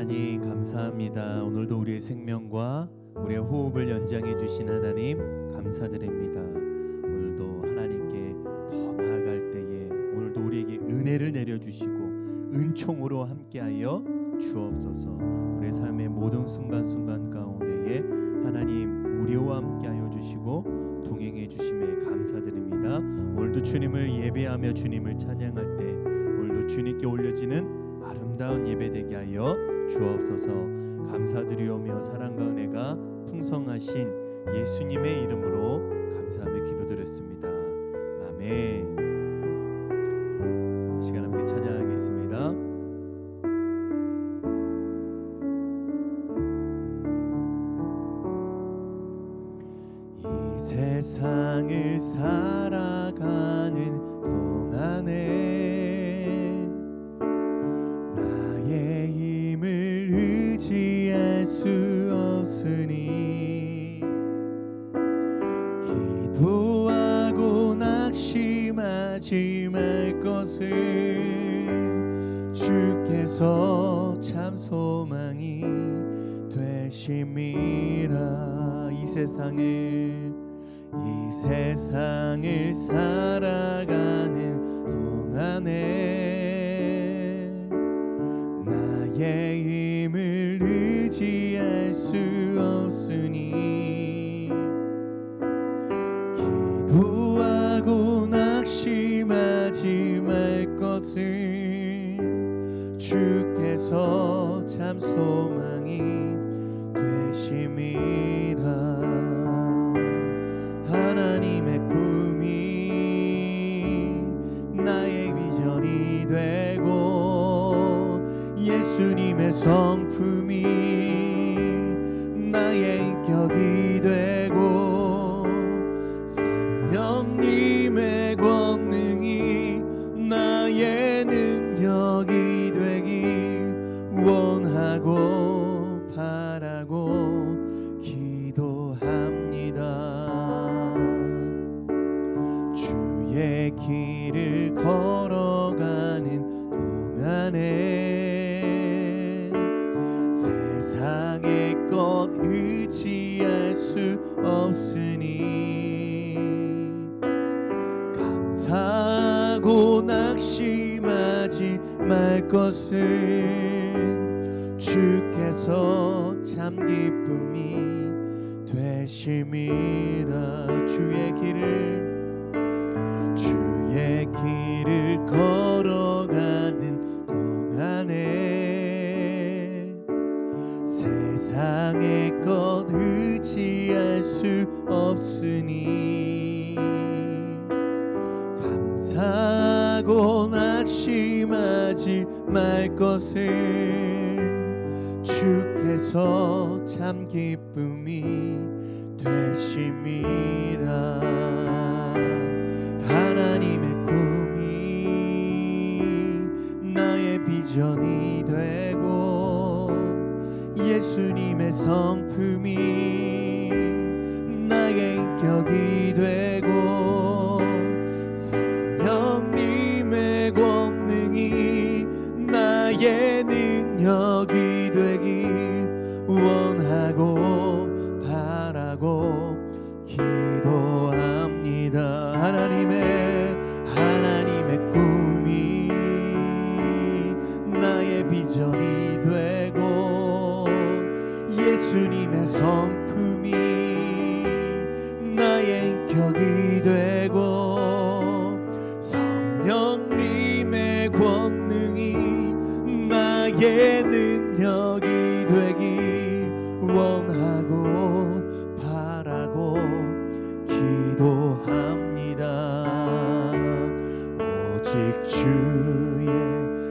하나님 감사합니다. 오늘도 우리의 생명과 우리의 호흡을 연장해 주신 하나님 감사드립니다. 오늘도 하나님께 더 나아갈 때에 오늘도 우리에게 은혜를 내려주시고 은총으로 함께하여 주옵소서. 우리의 삶의 모든 순간순간 가운데에 하나님 우리와 함께하여 주시고 동행해 주심에 감사드립니다. 오늘도 주님을 예배하며 주님을 찬양할 때 오늘도 주님께 올려지는 아름다운 예배 되게 하여 주옵소서. 감사드리오며 사랑과 은혜가 풍성하신 예수님의 이름으로 감사하며 기도드렸습니다. 아멘. 이 시간 함께 찬양하겠습니다. 이 세상을 살아가는 동안에 나의 힘을 의지할 수 없으니 기도하고 낙심하지 말 것을 주께서 참 소망이 되심이라. 이 세상을 살아가는 동안에 나의 힘을 의지할 수 없으니 기도하고 낙심하지 말 것을 주께서 참 소망이 되심이라. 하나님의 꿈이 나의 비전이 되고 예수님의 성품이 나의 인격이 되고 성령님의 권능이 나의 능력이 되길 원하고 바라고 기도합니다. 주의 길을 걸어가는 동안에 세상의 것 의지할 수 없으니 감사하고 낙심하지 말 것을 주께서 참 기쁨이 되심이라. 주의 길을 걸어가는 동안에 세상의 것 의지할 수 없으니 감사하고 낙심하지 말 것을 주께서 참 기쁨이 되심이라. 하나님의 꿈이 나의 비전이 되고 예수님의 성품이 나의 인격이 되고 성령님의 권능이 나의 능력이 되길 원하고 바라고 기도합니다. 하나님의 꿈이 나의 비전이 되고 예수님의 성품이 나의 인격이 되고 성령님의 권능이 나의 능력이 되길 원하고 바라고 기도합니다. 오직 주의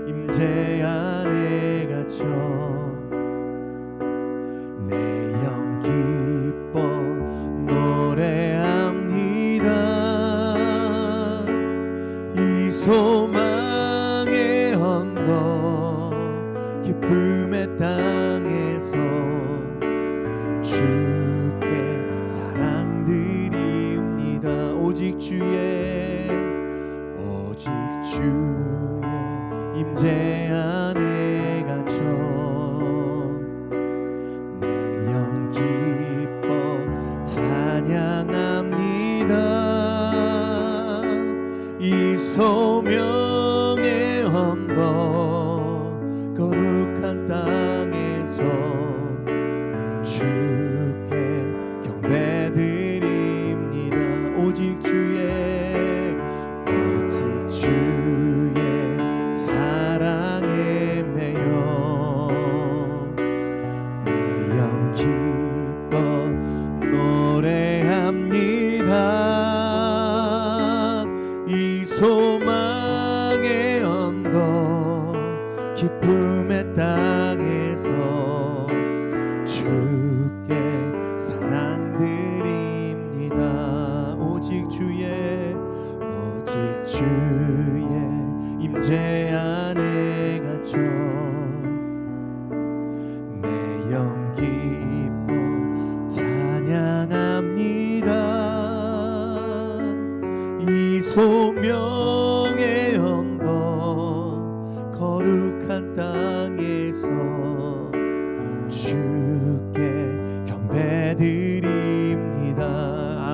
임재 안에 갇혀 내 영 기뻐 노래합니다. 이 소망의 언덕 기쁨의 땅에서 주께 사랑드립니다. 오직 주의 임재 안에 갇혀 소명의 언덕 거룩한 땅에서 주께 경배드립니다. 오직 주의 사랑에 매여 매연 기뻐 노래합니다. 이 소망의 언덕 기쁨의 땅에서 주께 사랑드립니다. 오직 주의 임재 안에 갇혀 매영 기뻐 찬양합니다. 이 소명의 언덕 거룩한 땅에서 주께 경배드립니다.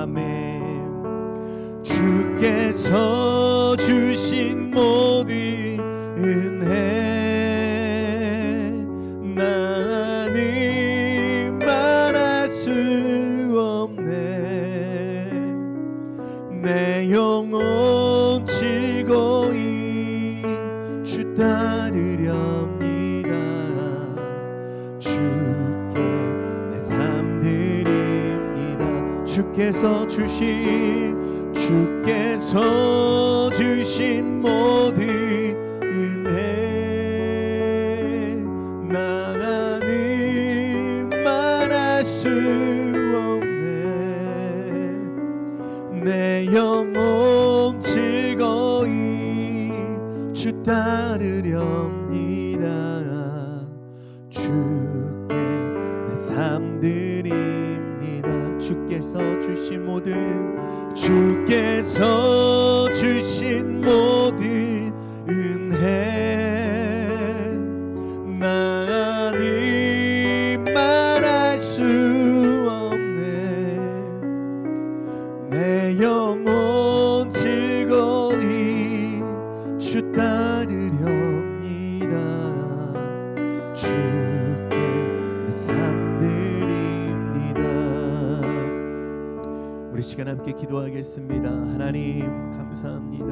아멘. 주께서 주신 모든 은혜 나는 말할 수 없네. 내 영혼 즐거이 주 따르렵니다. 주께 내 삶 드립니다. 주께서 주신 모든 은혜 나는 말할 수 없네. 내 영혼 즐거이 주 따르렵니다. 주께 내 삶 드립니다. 주께서 주신 모든 은혜 나는 말할 수 없네. 내 영혼 즐거이 주 따르렵니다. 주께 내 삶 드립니다. 우리 시간 함께 기도하겠습니다. 하나님 감사합니다.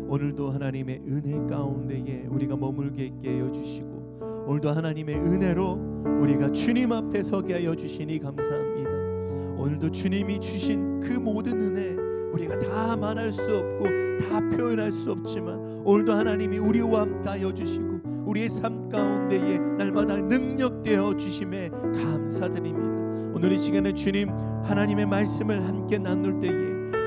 오늘도 하나님의 은혜 가운데에 우리가 머물게 있게 하여 주시고 오늘도 하나님의 은혜로 우리가 주님 앞에 서게 하여 주시니 감사합니다. 오늘도 주님이 주신 그 모든 은혜 우리가 다 말할 수 없고 다 표현할 수 없지만 오늘도 하나님이 우리와 함께 하여 주시고 우리의 삶 가운데에 날마다 능력되어 주심에 감사드립니다. 오늘 이 시간에 주님 하나님의 말씀을 함께 나눌 때에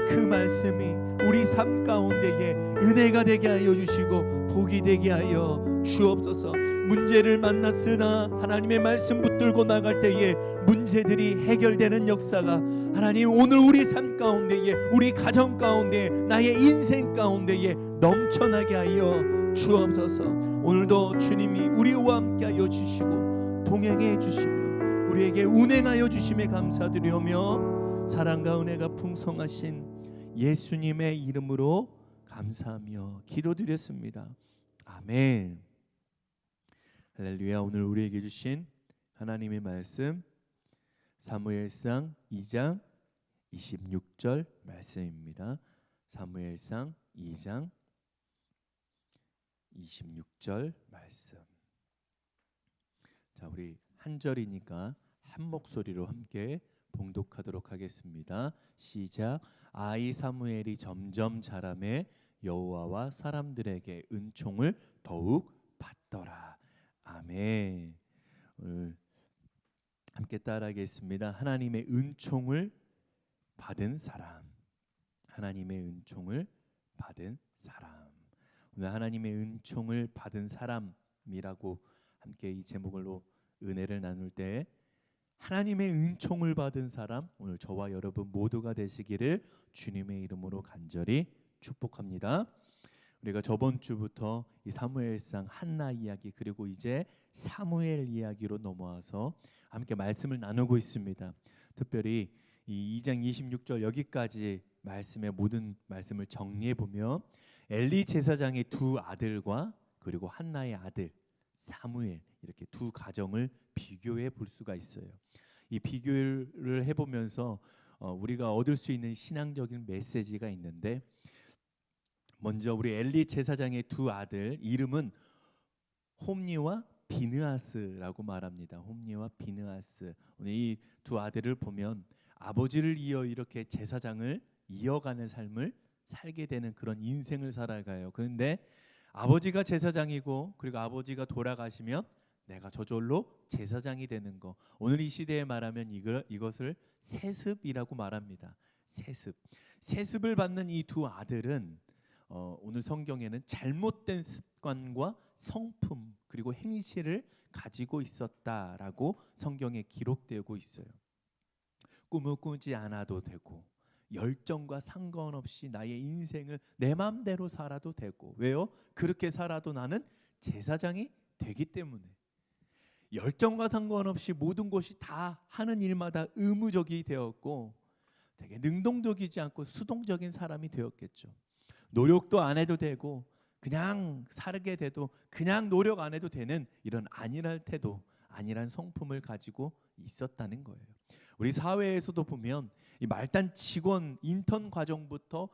그 말씀이 우리 삶 가운데에 은혜가 되게 하여 주시고 복이 되게 하여 주옵소서. 문제를 만났으나 하나님의 말씀 붙들고 나갈 때에 문제들이 해결되는 역사가 하나님 오늘 우리 삶 가운데에 우리 가정 가운데 나의 인생 가운데에 넘쳐나게 하여 주옵소서. 오늘도 주님이 우리와 함께 하여 주시고 동행해 주시며 우리에게 운행하여 주심에 감사드리며 사랑과 은혜가 풍성하신 예수님의 이름으로 감사하며 기도드렸습니다. 아멘. 할렐루야. 오늘 우리에게 주신 하나님의 말씀 사무엘상 2장 26절 말씀입니다. 사무엘상 2장 26절 말씀. 자, 우리 한 절이니까 한 목소리로 함께 봉독하도록 하겠습니다. 시작. 아이 사무엘이 점점 자라매 여호와와 사람들에게 은총을 더욱 받더라. 아멘. 오늘 함께 따라하겠습니다. 하나님의 은총을 받은 사람. 하나님의 은총을 받은 사람. 오늘 하나님의 은총을 받은 사람이라고 함께 이 제목으로 은혜를 나눌 때 하나님의 은총을 받은 사람 오늘 저와 여러분 모두가 되시기를 주님의 이름으로 간절히 축복합니다. 우리가 저번 주부터 이 사무엘상 한나 이야기 그리고 이제 사무엘 이야기로 넘어와서 함께 말씀을 나누고 있습니다. 특별히 이 2장 26절 여기까지 말씀의 모든 말씀을 정리해 보면 엘리 제사장의 두 아들과 그리고 한나의 아들 사무엘, 이렇게 두 가정을 비교해 볼 수가 있어요. 이 비교를 해보면서 우리가 얻을 수 있는 신앙적인 메시지가 있는데, 먼저 우리 엘리 제사장의 두 아들 이름은 홈니와 비느하스라고 말합니다. 홈니와 비느하스. 오늘 이 두 아들을 보면 아버지를 이어 이렇게 제사장을 이어가는 삶을 살게 되는 그런 인생을 살아가요. 그런데 아버지가 제사장이고 그리고 아버지가 돌아가시면 내가 저절로 제사장이 되는 거. 오늘 이 시대에 말하면 이것을 세습이라고 말합니다. 세습. 세습을 받는 이 두 아들은 오늘 성경에는 잘못된 습관과 성품 그리고 행실을 가지고 있었다라고 성경에 기록되고 있어요. 꿈을 꾸지 않아도 되고 열정과 상관없이 나의 인생을 내 마음대로 살아도 되고. 왜요? 그렇게 살아도 나는 제사장이 되기 때문에. 열정과 상관없이 모든 것이 다 하는 일마다 의무적이 되었고 되게 능동적이지 않고 수동적인 사람이 되었겠죠. 노력도 안 해도 되고 그냥 살게 돼도 그냥 노력 안 해도 되는 이런 안일한 태도, 안일한 성품을 가지고 있었다는 거예요. 우리 사회에서도 보면 이 말단 직원 인턴 과정부터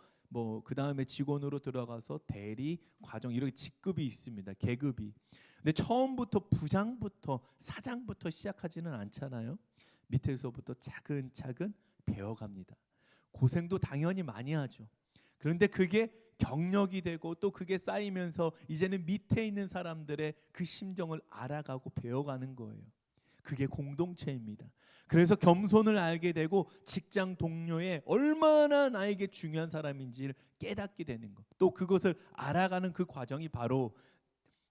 그 다음에 직원으로 들어가서 대리 과정 이렇게 직급이 있습니다. 계급이. 근데 처음부터 부장부터 사장부터 시작하지는 않잖아요. 밑에서부터 차근차근 배워갑니다. 고생도 당연히 많이 하죠. 그런데 그게 경력이 되고 또 그게 쌓이면서 이제는 밑에 있는 사람들의 그 심정을 알아가고 배워가는 거예요. 그게 공동체입니다. 그래서 겸손을 알게 되고 직장 동료의 얼마나 나에게 중요한 사람인지를 깨닫게 되는 것. 또 그것을 알아가는 그 과정이 바로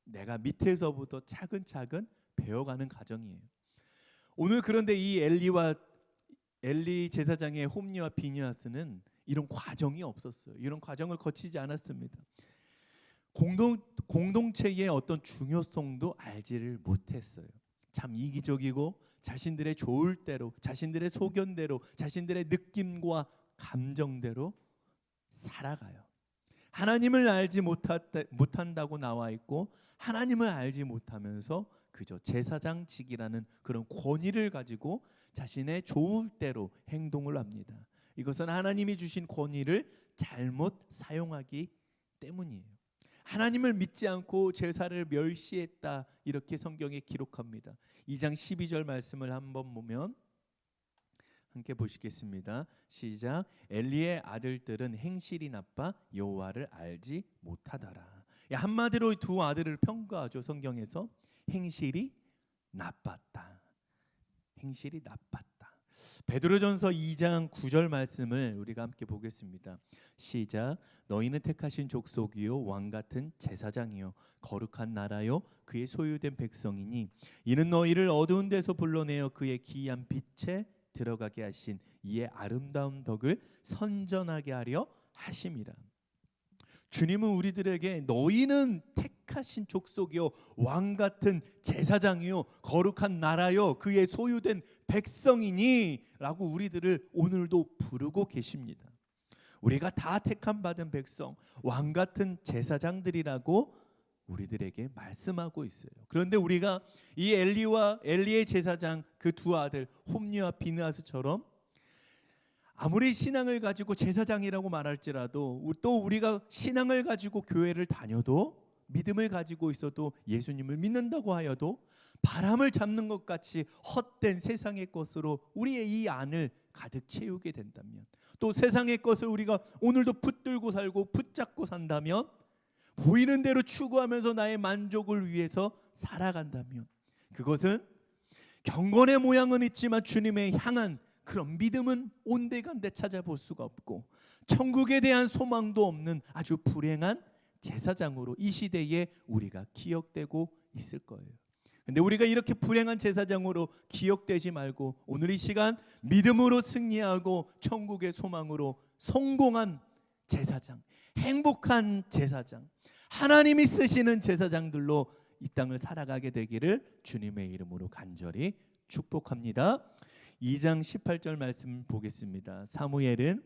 내가 밑에서부터 차근차근 배워가는 과정이에요. 오늘 그런데 이 엘리 제사장의 홈니와 비느하스는 이런 과정이 없었어요. 이런 과정을 거치지 않았습니다. 공동체의 어떤 중요성도 알지를 못했어요. 참 이기적이고 자신들의 좋을 대로, 자신들의 소견대로, 자신들의 느낌과 감정대로 살아가요. 하나님을 알지 못한다고 나와 있고 하나님을 알지 못하면서 그저 제사장직이라는 그런 권위를 가지고 자신의 좋을 대로 행동을 합니다. 이것은 하나님이 주신 권위를 잘못 사용하기 때문이에요. 하나님을 믿지 않고 제사를 멸시했다, 이렇게 성경에 기록합니다. 2장 12절 말씀을 한번 보면 함께 보시겠습니다. 시작. 엘리의 아들들은 행실이 나빠 여호와를 알지 못하더라. 한마디로 두 아들을 평가하죠. 성경에서 행실이 나빴다. 행실이 나빴다. 베드로전서 2장 9절 말씀을 우리가 함께 보겠습니다. 시작. 너희는 택하신 족속이요 왕 같은 제사장이요 거룩한 나라요 그의 소유된 백성이니 이는 너희를 어두운 데서 불러내어 그의 기이한 빛에 들어가게 하신 이의 아름다운 덕을 선전하게 하려 하심이라. 주님은 우리들에게 너희는 택하신 족속이요 왕 같은 제사장이요 거룩한 나라요 그의 소유된 백성이니 라고 우리들을 오늘도 부르고 계십니다. 우리가 다 택함 받은 백성, 왕 같은 제사장들이라고 우리들에게 말씀하고 있어요. 그런데 우리가 이 엘리의 제사장 그 두 아들 홈니와 비느하스처럼 아무리 신앙을 가지고 제사장이라고 말할지라도 또 우리가 신앙을 가지고 교회를 다녀도 믿음을 가지고 있어도 예수님을 믿는다고 하여도 바람을 잡는 것 같이 헛된 세상의 것으로 우리의 이 안을 가득 채우게 된다면, 또 세상의 것을 우리가 오늘도 붙들고 살고 붙잡고 산다면, 보이는 대로 추구하면서 나의 만족을 위해서 살아간다면, 그것은 경건의 모양은 있지만 주님의 향한 그런 믿음은 온데간데 찾아볼 수가 없고 천국에 대한 소망도 없는 아주 불행한 제사장으로 이 시대에 우리가 기억되고 있을 거예요. 근데 우리가 이렇게 불행한 제사장으로 기억되지 말고 오늘 이 시간 믿음으로 승리하고 천국의 소망으로 성공한 제사장, 행복한 제사장, 하나님이 쓰시는 제사장들로 이 땅을 살아가게 되기를 주님의 이름으로 간절히 축복합니다. 2장 18절 말씀 보겠습니다. 사무엘은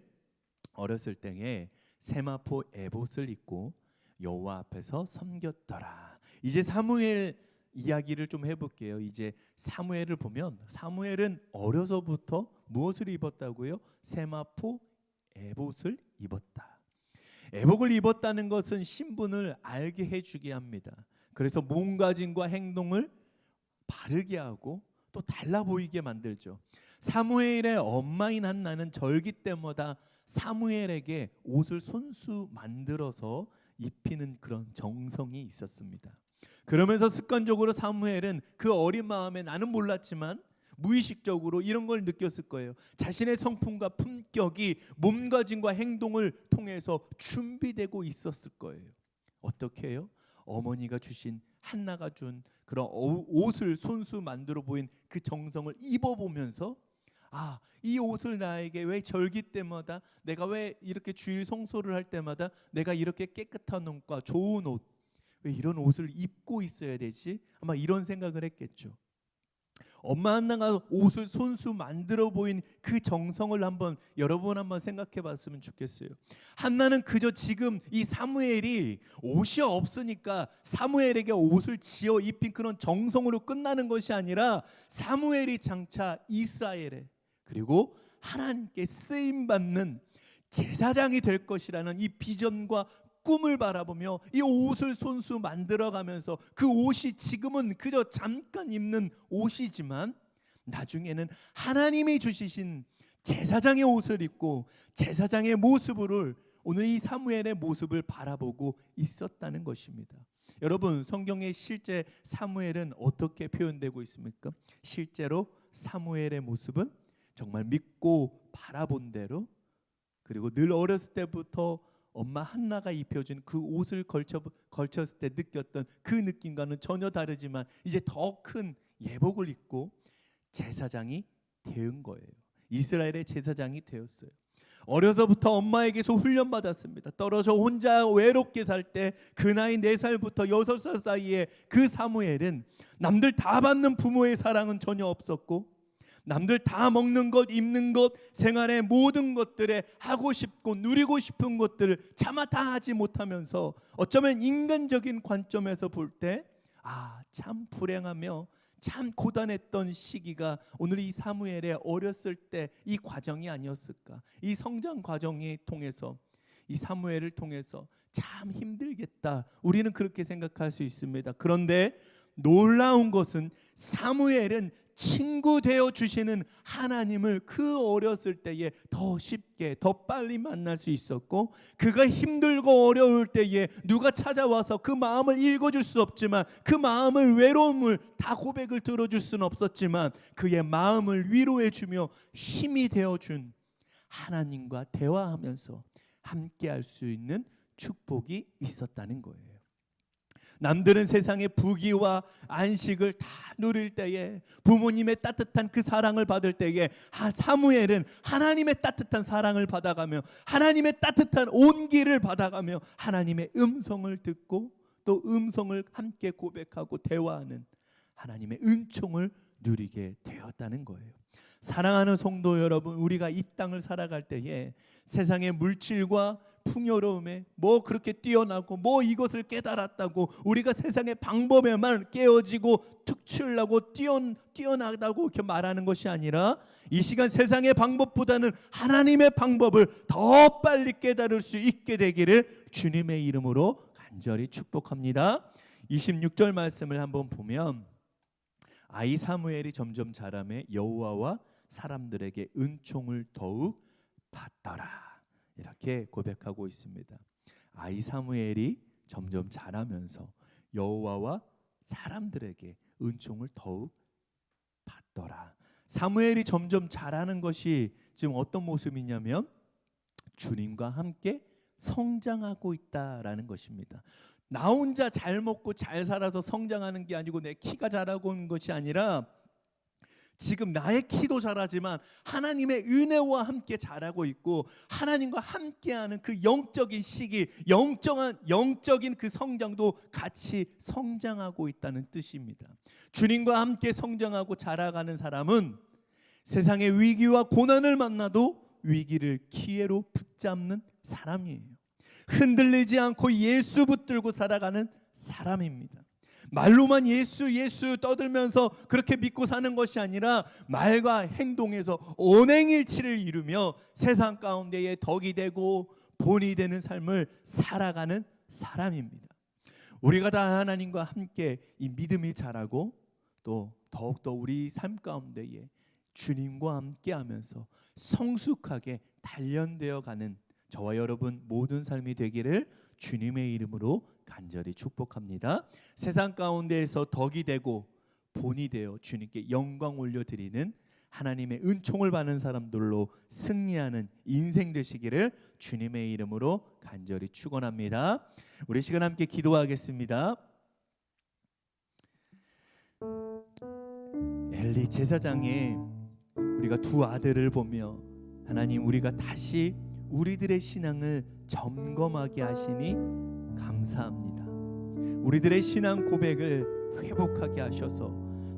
어렸을 때에 세마포 에봇을 입고 여호와 앞에서 섬겼더라. 이제 사무엘 이야기를 좀 해볼게요. 이제 사무엘을 보면 사무엘은 어려서부터 무엇을 입었다고요? 세마포 에봇을 입었다. 에봇을 입었다는 것은 신분을 알게 해주게 합니다. 그래서 몸가짐과 행동을 바르게 하고 또 달라 보이게 만들죠. 사무엘의 엄마인 한나는 절기 때마다 사무엘에게 옷을 손수 만들어서 입히는 그런 정성이 있었습니다. 그러면서 습관적으로 사무엘은 그 어린 마음에 나는 몰랐지만 무의식적으로 이런 걸 느꼈을 거예요. 자신의 성품과 품격이 몸가짐과 행동을 통해서 준비되고 있었을 거예요. 어떻게 해요? 어머니가 주신 한나가 준 그런 옷을 손수 만들어 보인 그 정성을 입어보면서 이 옷을 나에게 왜 절기 때마다 내가 왜 이렇게 주일 성소를 할 때마다 내가 이렇게 깨끗한 옷과 좋은 옷 왜 이런 옷을 입고 있어야 되지? 아마 이런 생각을 했겠죠. 엄마 한나가 옷을 손수 만들어 보인 그 정성을 여러분 한번 생각해 봤으면 좋겠어요. 한나는 그저 지금 이 사무엘이 옷이 없으니까 사무엘에게 옷을 지어 입힌 그런 정성으로 끝나는 것이 아니라 사무엘이 장차 이스라엘에 그리고 하나님께 쓰임 받는 제사장이 될 것이라는 이 비전과 꿈을 바라보며 이 옷을 손수 만들어가면서 그 옷이 지금은 그저 잠깐 입는 옷이지만 나중에는 하나님이 주시신 제사장의 옷을 입고 제사장의 모습을 오늘 이 사무엘의 모습을 바라보고 있었다는 것입니다. 여러분, 성경의 실제 사무엘은 어떻게 표현되고 있습니까? 실제로 사무엘의 모습은 정말 믿고 바라본 대로 그리고 늘 어렸을 때부터 엄마 한나가 입혀준 그 옷을 걸쳤을 때 느꼈던 그 느낌과는 전혀 다르지만 이제 더 큰 예복을 입고 제사장이 된 거예요. 이스라엘의 제사장이 되었어요. 어려서부터 엄마에게서 훈련받았습니다. 떨어져 혼자 외롭게 살 때 그 나이 4살부터 6살 사이에 그 사무엘은 남들 다 받는 부모의 사랑은 전혀 없었고 남들 다 먹는 것, 입는 것, 생활의 모든 것들에 하고 싶고 누리고 싶은 것들을 차마 다 하지 못하면서 어쩌면 인간적인 관점에서 볼 때 참 불행하며 참 고단했던 시기가 오늘 이 사무엘의 어렸을 때 이 과정이 아니었을까. 이 성장 과정을 통해서 이 사무엘을 통해서 참 힘들겠다. 우리는 그렇게 생각할 수 있습니다. 그런데 놀라운 것은 사무엘은 친구 되어 주시는 하나님을 그 어렸을 때에 더 쉽게 더 빨리 만날 수 있었고 그가 힘들고 어려울 때에 누가 찾아와서 그 마음을 읽어줄 수 없지만 그 마음을 외로움을 다 고백을 들어줄 수는 없었지만 그의 마음을 위로해 주며 힘이 되어준 하나님과 대화하면서 함께할 수 있는 축복이 있었다는 거예요. 남들은 세상의 부귀와 안식을 다 누릴 때에 부모님의 따뜻한 그 사랑을 받을 때에 사무엘은 하나님의 따뜻한 사랑을 받아가며 하나님의 따뜻한 온기를 받아가며 하나님의 음성을 듣고 또 음성을 함께 고백하고 대화하는 하나님의 은총을 누리게 되었다는 거예요. 사랑하는 성도 여러분, 우리가 이 땅을 살아갈 때에 세상의 물질과 풍요로움에 그렇게 뛰어나고 이것을 깨달았다고 우리가 세상의 방법에만 깨어지고 특출나고 뛰어나다고 이렇게 말하는 것이 아니라 이 시간 세상의 방법보다는 하나님의 방법을 더 빨리 깨달을 수 있게 되기를 주님의 이름으로 간절히 축복합니다. 26절 말씀을 한번 보면 아이 사무엘이 점점 자라매 여호와와 사람들에게 은총을 더욱 받더라. 이렇게 고백하고 있습니다. 아이 사무엘이 점점 자라면서 여호와와 사람들에게 은총을 더욱 받더라. 사무엘이 점점 자라는 것이 지금 어떤 모습이냐면 주님과 함께 성장하고 있다라는 것입니다. 나 혼자 잘 먹고 잘 살아서 성장하는 게 아니고 내 키가 자라고 온 것이 아니라 지금 나의 키도 자라지만 하나님의 은혜와 함께 자라고 있고 하나님과 함께하는 그 영적인 시기, 영적인 그 성장도 같이 성장하고 있다는 뜻입니다. 주님과 함께 성장하고 자라가는 사람은 세상의 위기와 고난을 만나도 위기를 기회로 붙잡는 사람이에요. 흔들리지 않고 예수 붙들고 살아가는 사람입니다. 말로만 예수 예수 떠들면서 그렇게 믿고 사는 것이 아니라 말과 행동에서 온행일치를 이루며 세상 가운데에 덕이 되고 본이 되는 삶을 살아가는 사람입니다. 우리가 다 하나님과 함께 이 믿음이 자라고 또 더욱더 우리 삶 가운데에 주님과 함께 하면서 성숙하게 단련되어 가는 저와 여러분 모든 삶이 되기를 주님의 이름으로 간절히 축복합니다. 세상 가운데에서 덕이 되고 본이 되어 주님께 영광 올려드리는 하나님의 은총을 받는 사람들로 승리하는 인생 되시기를 주님의 이름으로 간절히 축원합니다. 우리 시간 함께 기도하겠습니다. 엘리 제사장의 우리가 두 아들을 보며 하나님 우리가 다시 우리들의 신앙을 점검하게 하시니 감사합니다. 우리들의 신앙 고백을 회복하게 하셔서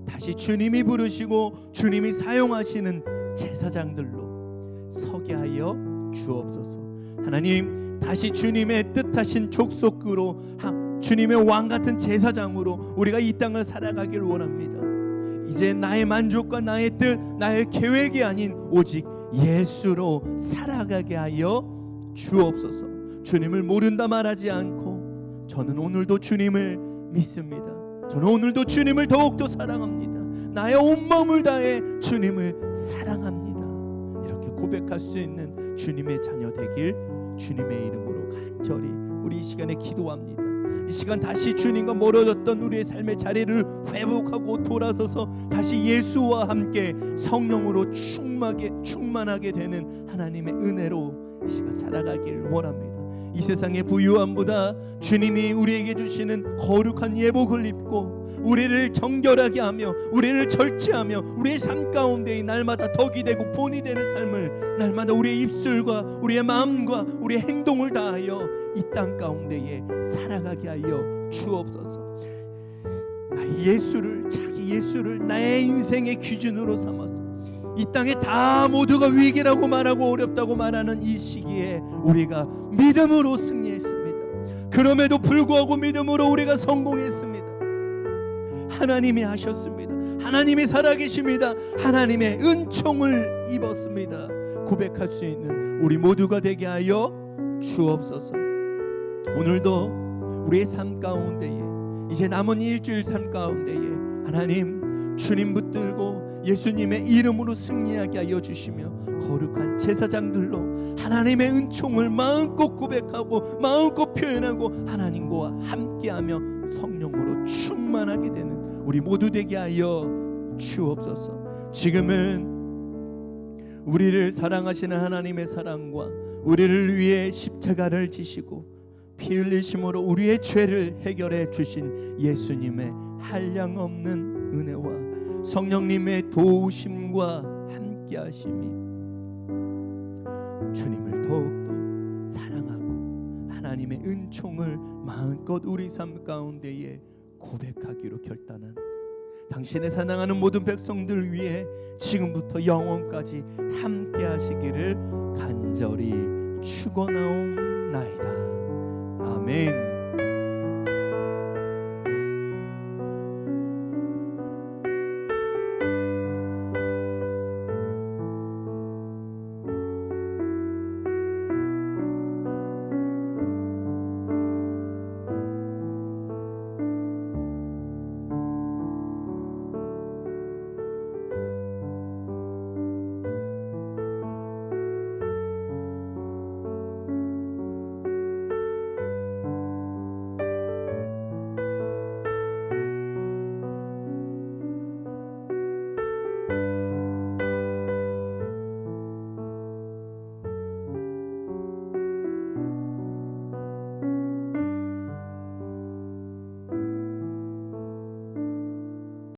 다시 주님이 부르시고 주님이 사용하시는 제사장들로 서게 하여 주옵소서. 하나님 다시 주님의 뜻하신 족속으로 주님의 왕같은 제사장으로 우리가 이 땅을 살아가길 원합니다. 이제 나의 만족과 나의 뜻 나의 계획이 아닌 오직 예수로 살아가게 하여 주옵소서. 주님을 모른다 말하지 않고 저는 오늘도 주님을 믿습니다. 저는 오늘도 주님을 더욱더 사랑합니다. 나의 온 마음을 다해 주님을 사랑합니다. 이렇게 고백할 수 있는 주님의 자녀 되길 주님의 이름으로 간절히 우리 이 시간에 기도합니다. 이 시간 다시 주님과 멀어졌던 우리의 삶의 자리를 회복하고 돌아서서 다시 예수와 함께 성령으로 충만하게 되는 하나님의 은혜로 이 시간 살아가길 원합니다. 이 세상의 부유함보다 주님이 우리에게 주시는 거룩한 예복을 입고 우리를 정결하게 하며 우리를 절제하며 우리의 삶 가운데 날마다 덕이 되고 본이 되는 삶을 날마다 우리의 입술과 우리의 마음과 우리의 행동을 다하여 이 땅 가운데에 살아가게 하여 주옵소서. 자기 예수를 나의 인생의 기준으로 삼아서 이 땅에 다 모두가 위기라고 말하고 어렵다고 말하는 이 시기에 우리가 믿음으로 승리했습니다. 그럼에도 불구하고 믿음으로 우리가 성공했습니다. 하나님이 하셨습니다. 하나님이 살아계십니다. 하나님의 은총을 입었습니다. 고백할 수 있는 우리 모두가 되게 하여 주옵소서. 오늘도 우리의 삶 가운데에 이제 남은 일주일 삶 가운데에 하나님 주님 붙들고 예수님의 이름으로 승리하게 하여 주시며 거룩한 제사장들로 하나님의 은총을 마음껏 고백하고 마음껏 표현하고 하나님과 함께하며 성령으로 충만하게 되는 우리 모두 되게 하여 주옵소서. 지금은 우리를 사랑하시는 하나님의 사랑과 우리를 위해 십자가를 지시고 피 흘리심으로 우리의 죄를 해결해 주신 예수님의 한량없는 은혜와 성령님의 도우심과 함께하심이 주님을 더욱더 사랑하고 하나님의 은총을 마음껏 우리 삶 가운데에 고백하기로 결단한 당신의 사랑하는 모든 백성들 위해 지금부터 영원까지 함께하시기를 간절히 축원하옵나이다. 아멘.